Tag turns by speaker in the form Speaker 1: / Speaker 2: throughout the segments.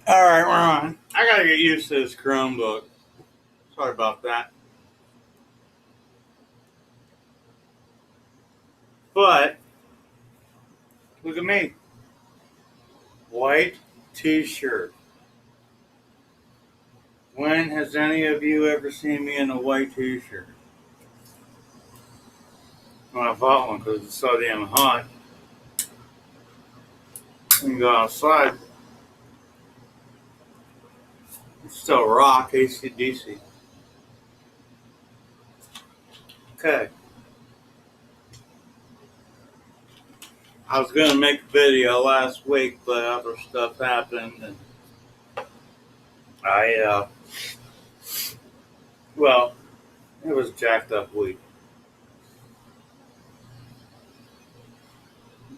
Speaker 1: Alright, we're on. I gotta get used to this Chromebook. Sorry about that. But, look at me. White t-shirt. When has any of you ever seen me in a white t-shirt? Well, I bought one because it's so damn hot. When you go outside, it's still rock, AC/DC. Okay. I was gonna make a video last week, but other stuff happened, and I, well, it was a jacked up week.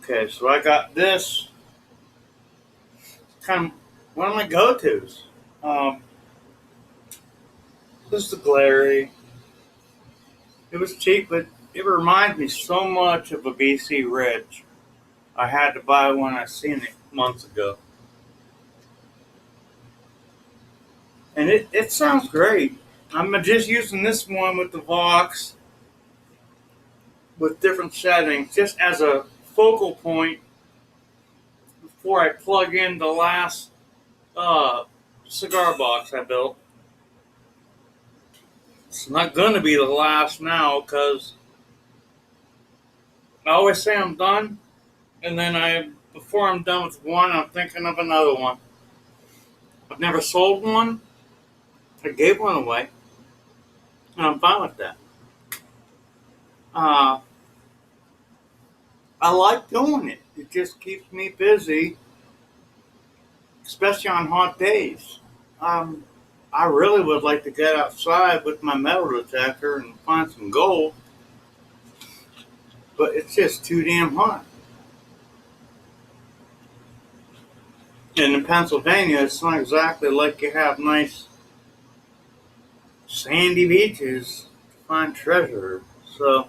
Speaker 1: Okay, so I got this kind of one of my go-tos. Um, this is the glarry. It was cheap, but it reminds me so much of a BC Ridge. I had to buy one. I seen it months ago, and it sounds great. I'm just using this one with the Vox with different settings, just as a focal point before I plug in the last cigar box I built. It's not going to be the last now because I always say I'm done, and then before I'm done with one, I'm thinking of another one. I've never sold one. I gave one away, and I'm fine with that. Uh, I like doing it. It just keeps me busy, especially on hot days. Um, I really would like to get outside with my metal detector and find some gold, but it's just too damn hot. And in Pennsylvania, it's not exactly like you have nice sandy beaches to find treasure. So,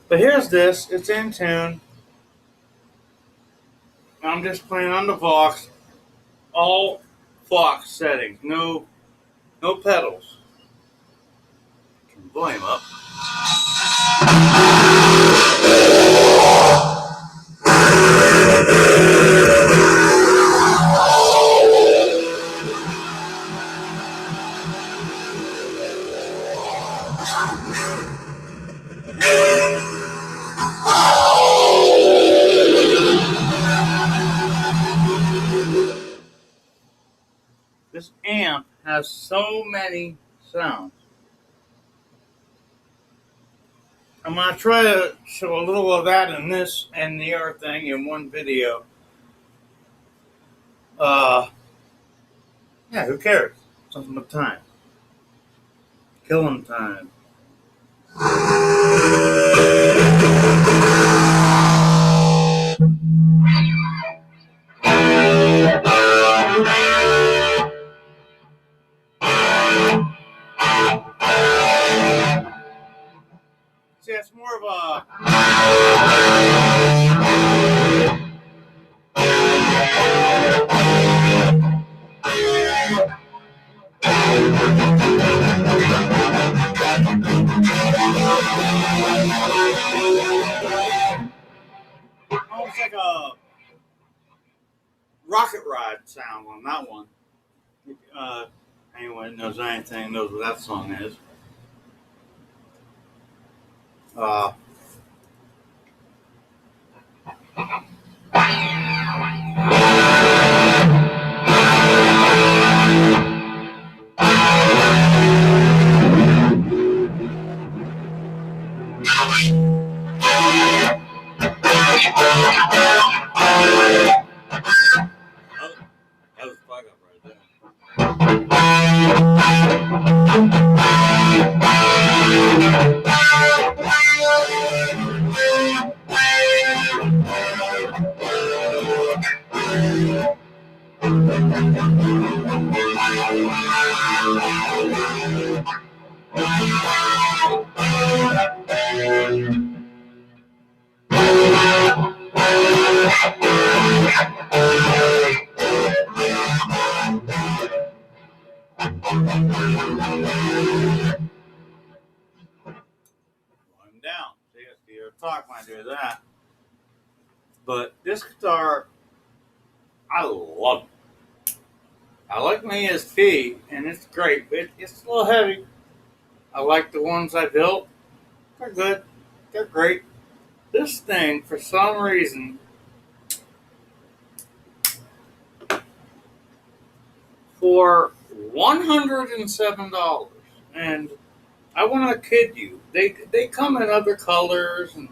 Speaker 1: but here's this. It's in tune. I'm just playing on the Vox, all Vox settings, no pedals. Turn the volume up. This amp has so many sounds. I'm going to try to show a little of that in this and the other thing in one video. Yeah, who cares? Something but time. Killing time. See, it's more of a almost like a rocket ride sound on that one. Anyone knows anything knows what that song is. Uh, that was a fuck up right there. talk when I do that. But this guitar, I love it. I like my ESP, and it's great, but it's a little heavy. I like the ones I built. They're good. They're great. This thing, for some reason, for $107, and I want to kid you, they come in other colors, and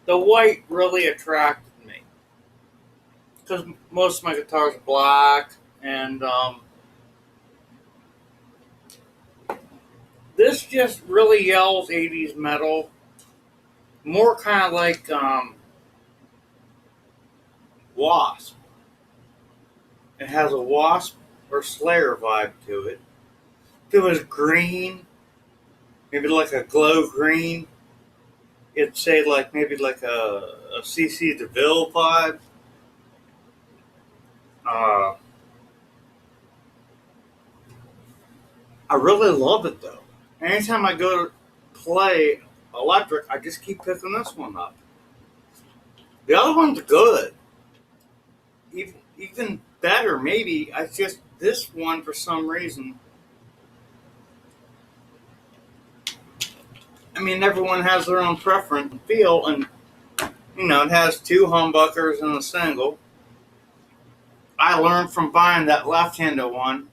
Speaker 1: the white really attracted me because most of my guitars are black, and this just really yells 80s metal, more kind of like Wasp. It has a Wasp or Slayer vibe to it. If it was green, maybe like a glow green, it'd say like maybe like a CC DeVille vibe. Uh, I really love it though. Anytime I go to play electric, I just keep picking this one up. The other one's good, even better maybe. I just this one for some reason. I mean, everyone has their own preference and feel, and it has two humbuckers and a single. I learned from buying that left-handed one.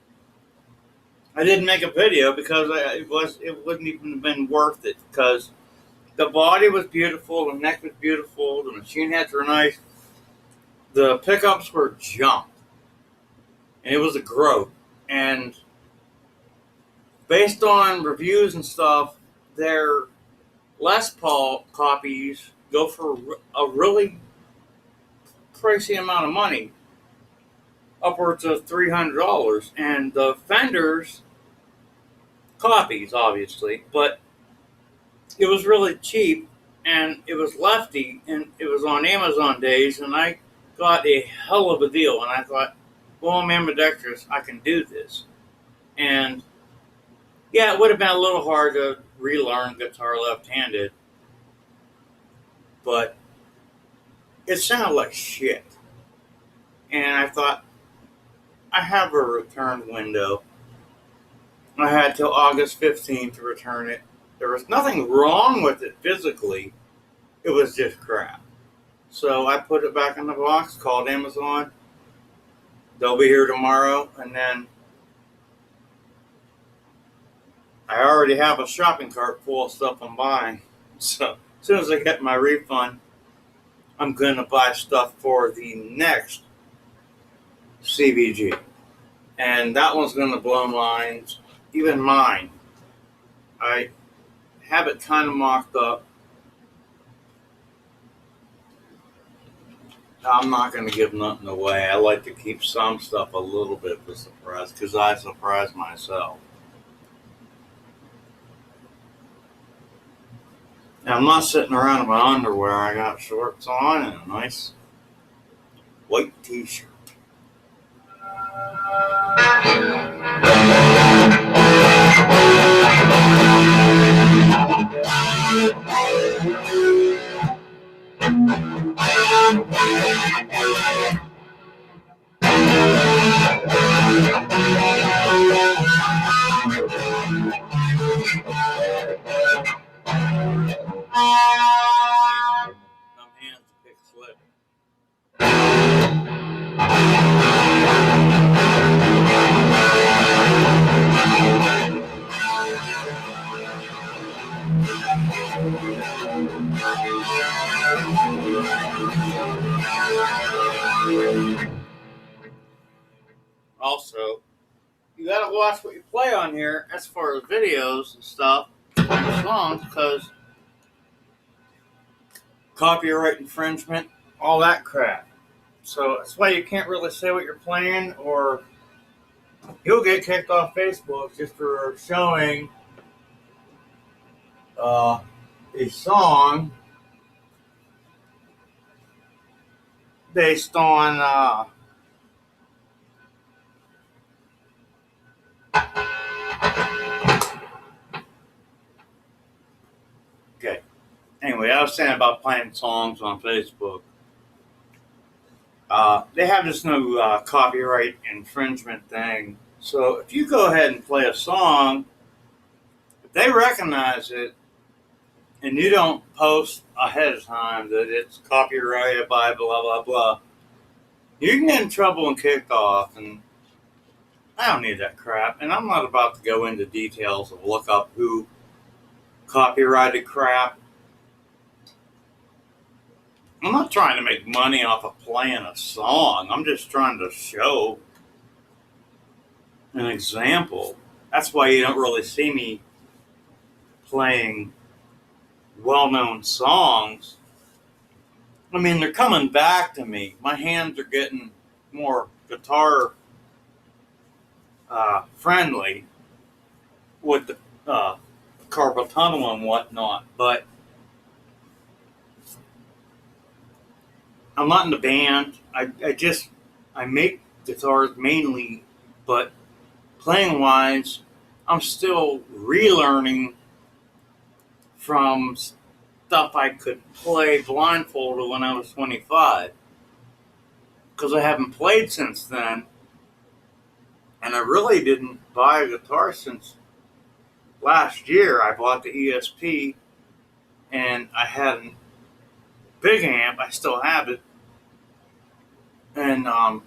Speaker 1: I didn't make a video because it wouldn't even have been worth it because the body was beautiful, the neck was beautiful, the machine heads were nice, the pickups were junk, and it was a growth. And based on reviews and stuff, their Les Paul copies go for a really pricey amount of money, upwards of $300, and the Fenders copies, obviously, but it was really cheap, and it was lefty, and it was on Amazon days, and I got a hell of a deal, and I thought, well, I'm ambidextrous, I can do this. And yeah, it would have been a little hard to relearn guitar left-handed, but it sounded like shit. And I thought, I have a return window. I had till August 15th to return it. There was nothing wrong with it physically. It was just crap. So I put it back in the box, called Amazon. They'll be here tomorrow. And then I already have a shopping cart full of stuff I'm buying. So as soon as I get my refund, I'm going to buy stuff for the next c.b.g. And that one's going to blow minds, even mine. I have it kind of mocked up. I'm not going to give nothing away. I like to keep some stuff a little bit for surprise because I surprise myself. Now, I'm not sitting around in my underwear. I got shorts on and a nice white t-shirt. Some hands to pick slip. Also, you gotta watch what you play on here as far as videos and stuff and songs because copyright infringement, all that crap. So that's why you can't really say what you're playing, or you'll get kicked off Facebook just for showing a song based on okay. Anyway, I was saying about playing songs on Facebook. They have this new copyright infringement thing. So if you go ahead and play a song, if they recognize it and you don't post ahead of time that it's copyrighted by blah, blah, blah, you can get in trouble and kicked off. And I don't need that crap. And I'm not about to go into details of look up who copyrighted crap. I'm not trying to make money off of playing a song. I'm just trying to show an example. That's why you don't really see me playing well-known songs. I mean, they're coming back to me. My hands are getting more guitar friendly with the carpal tunnel and whatnot, but I'm not in the band. I make guitars mainly, but playing wise, I'm still relearning from stuff I could play blindfolded when I was 25, because I haven't played since then, and I really didn't buy a guitar since last year. I bought the ESP, and I had a big amp. I still have it, and I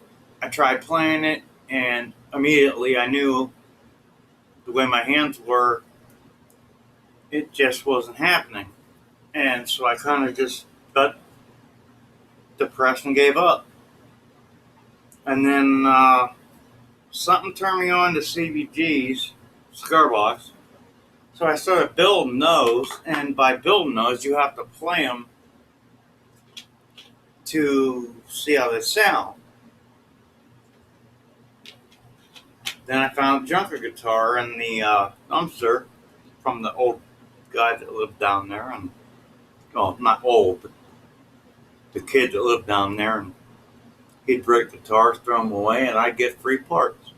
Speaker 1: tried playing it, and immediately I knew the way my hands were, it just wasn't happening. And so I kind of just got depressed and gave up. And then something turned me on to c.b.g's cigar box. So I started building those, and by building those, you have to play them to see how they sound. Then I found a junker guitar in the dumpster from the old guy that lived down there, and well, not old, but the kid that lived down there, and he'd break guitars, throw them away, and I'd get free parts.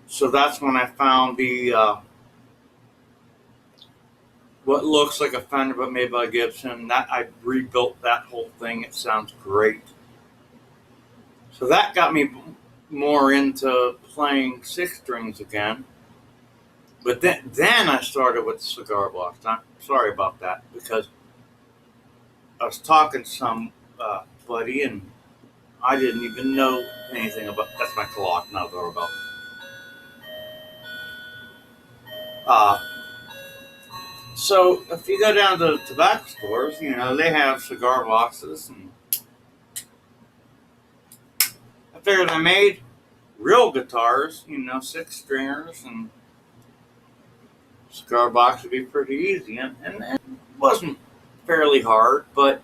Speaker 1: So that's when I found the what looks like a Fender but made by Gibson. That I rebuilt that whole thing. It sounds great. So that got me more into playing six strings again. But then I started with the cigar box. I'm sorry about that, because I was talking to some buddy, and I didn't even know anything about. That's my clock, not a doorbell. So if you go down to the tobacco stores, they have cigar boxes, and I figured I made real guitars, six stringers, and cigar box would be pretty easy, and it wasn't fairly hard, but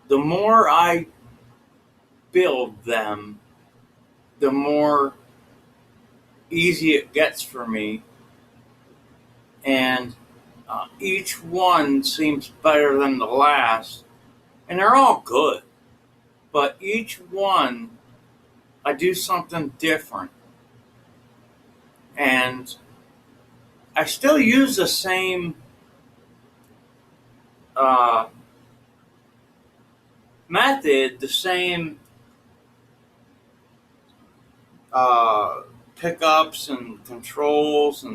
Speaker 1: the more I build them, the more easy it gets for me, and each one seems better than the last, and they're all good, but each one I do something different, and I still use the same method, the same pickups and controls,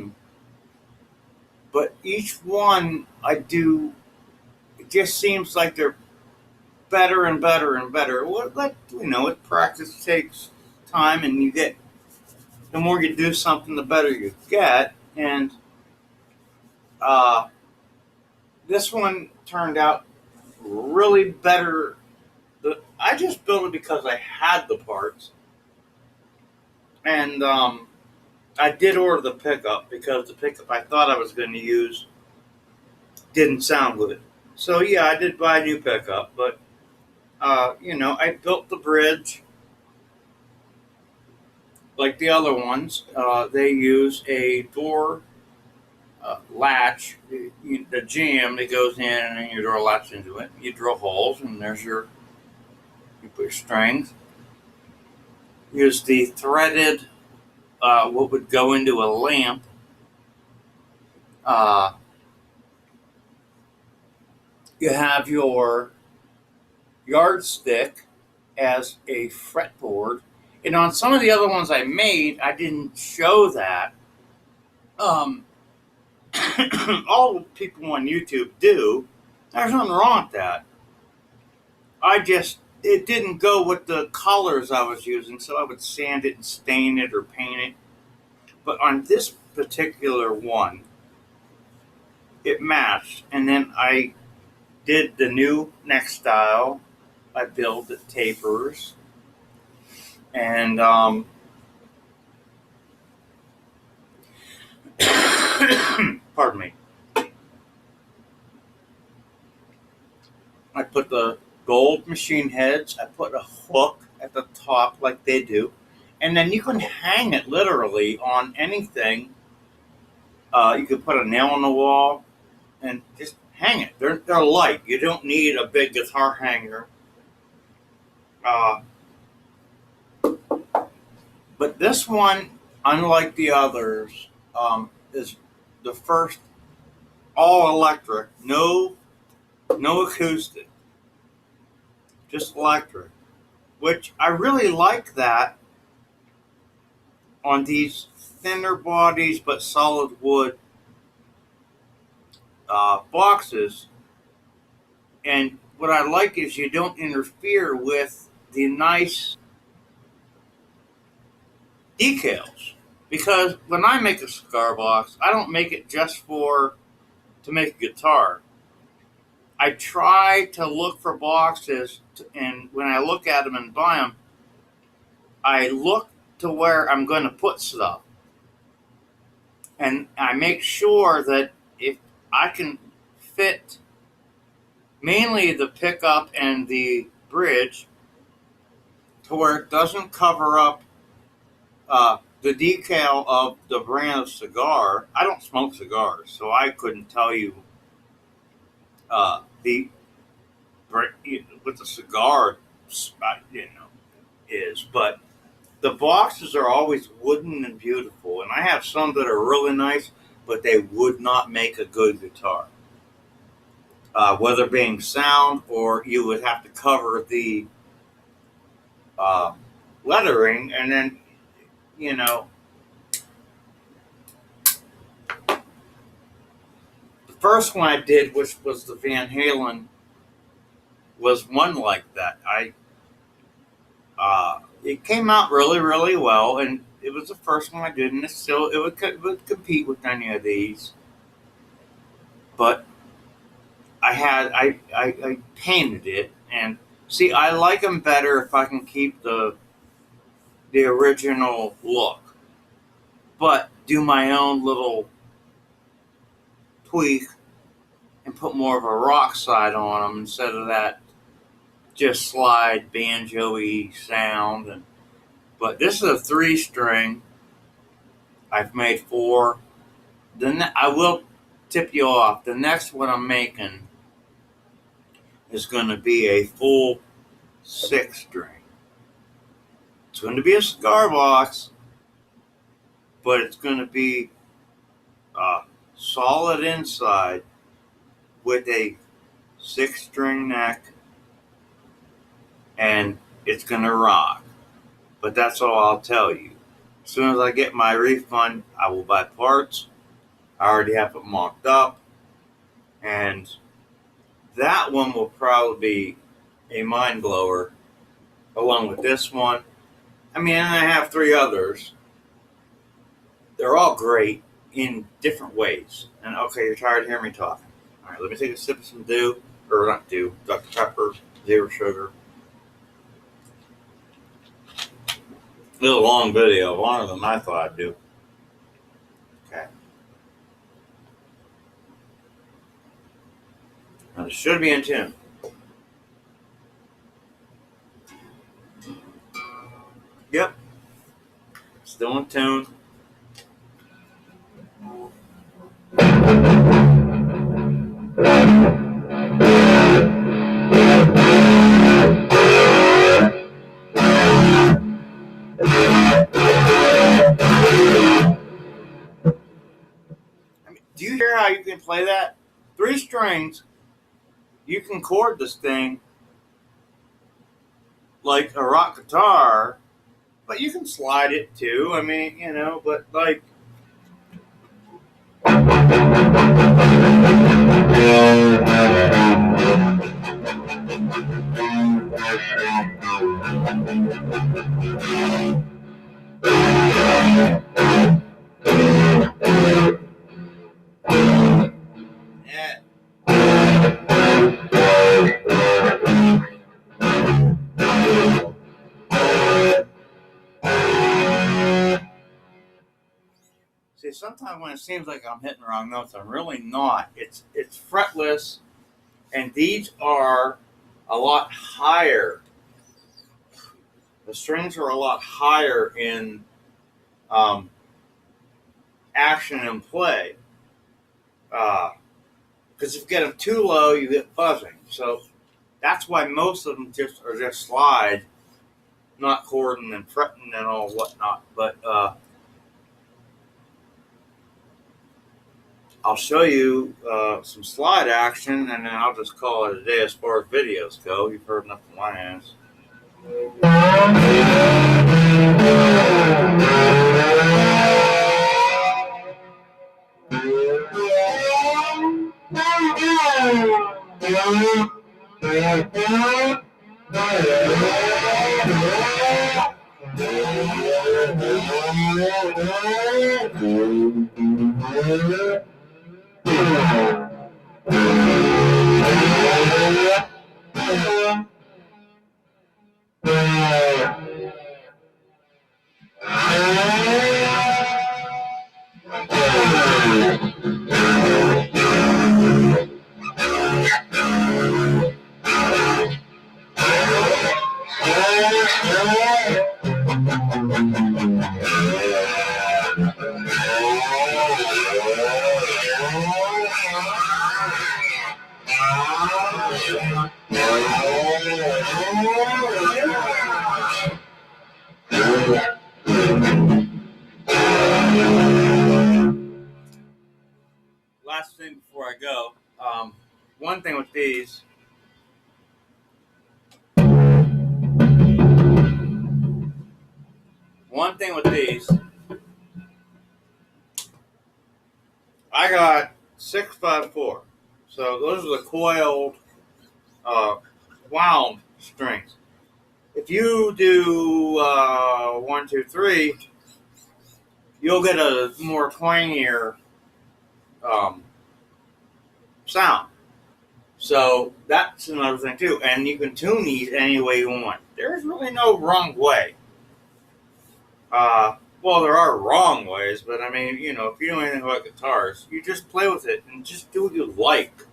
Speaker 1: but each one I do, it just seems like they're better and better and better. With practice takes time, and the more you do something, the better you get. And this one turned out really better. I just built it because I had the parts, and I did order the pickup because the pickup I thought I was going to use didn't sound good. So yeah, I did buy a new pickup, but I built the bridge like the other ones. They use a door latch, the jam that goes in, and then your door latch into it. You drill holes, and you put your strings. Use the threaded, what would go into a lamp, You have your yardstick as a fretboard. And on some of the other ones I made, I didn't show that. Um, all people on YouTube do. There's nothing wrong with that. It didn't go with the colors I was using, so I would sand it and stain it or paint it. But on this particular one, it matched. And then I did the new neck style. I built the tapers. And pardon me. I put the gold machine heads. I put a hook at the top like they do. And then you can hang it literally on anything. You can put a nail on the wall and just hang it. They're light. You don't need a big guitar hanger. But this one, unlike the others, is the first all electric, no acoustic, just electric. Which I really like that on these thinner bodies but solid wood boxes. And what I like is you don't interfere with the nice decals. Because when I make a cigar box, I don't make it just to make a guitar. I try to look for boxes, and when I look at them and buy them, I look to where I'm going to put stuff. And I make sure that if I can fit mainly the pickup and the bridge to where it doesn't cover up the decal of the brand of cigar. I don't smoke cigars, so I couldn't tell you the what the cigar is, but the boxes are always wooden and beautiful, and I have some that are really nice, but they would not make a good guitar. Whether being sound or you would have to cover the lettering, and then the first one I did, which was the Van Halen, was one like that. It came out really, really well, and it was the first one I did, and it would compete with any of these. But I painted it, and see, I like them better if I can keep the original look, but do my own little tweak and put more of a rock side on them instead of that just slide banjo-y sound. But this is a 3-string. I've made 4. Then I will tip you off. The next one I'm making is going to be a full 6-string. It's going to be a cigar box, but it's going to be solid inside with a 6-string neck, and it's going to rock. But that's all I'll tell you. As soon as I get my refund, I will buy parts. I already have it mocked up, and that one will probably be a mind blower along with this one. I mean, I have 3 others. They're all great in different ways. And okay, you're tired of hearing me talking. All right, let me take a sip of some dew, or not dew, Dr. Pepper, 0 sugar. A little long video, longer than I thought I'd do. Okay. Now, this should be in tune. Yep. Still in tune. Do you hear how you can play that? 3 strings, you can chord this thing like a rock guitar, but you can slide it too. I mean, but like. Yeah. See, sometimes when it seems like I'm hitting the wrong notes, I'm really not. It's fretless, and these are a lot higher. The strings are a lot higher in action and play. Because if you get them too low, you get buzzing. So that's why most of them are just slide, not chording and fretting and all whatnot. But I'll show you some slide action, and then I'll just call it a day as far as videos go. You've heard enough of my ass. Last thing before I go, one thing with these, I got 654. So those are the coiled, wound strings. If you do 1, 2, 3, you'll get a more twangier sound. So that's another thing too. And you can tune these any way you want. There's really no wrong way. Well, there are wrong ways, but I mean, if you know anything about guitars, you just play with it and just do what you like.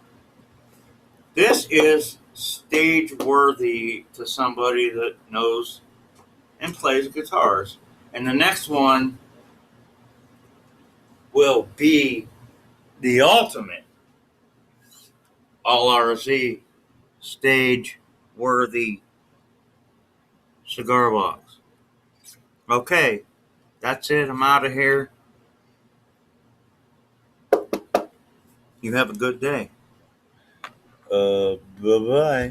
Speaker 1: This is stage worthy to somebody that knows and plays guitars. And the next one will be the ultimate all RC stage worthy cigar box. Okay, that's it. I'm out of here. You have a good day. Bye-bye.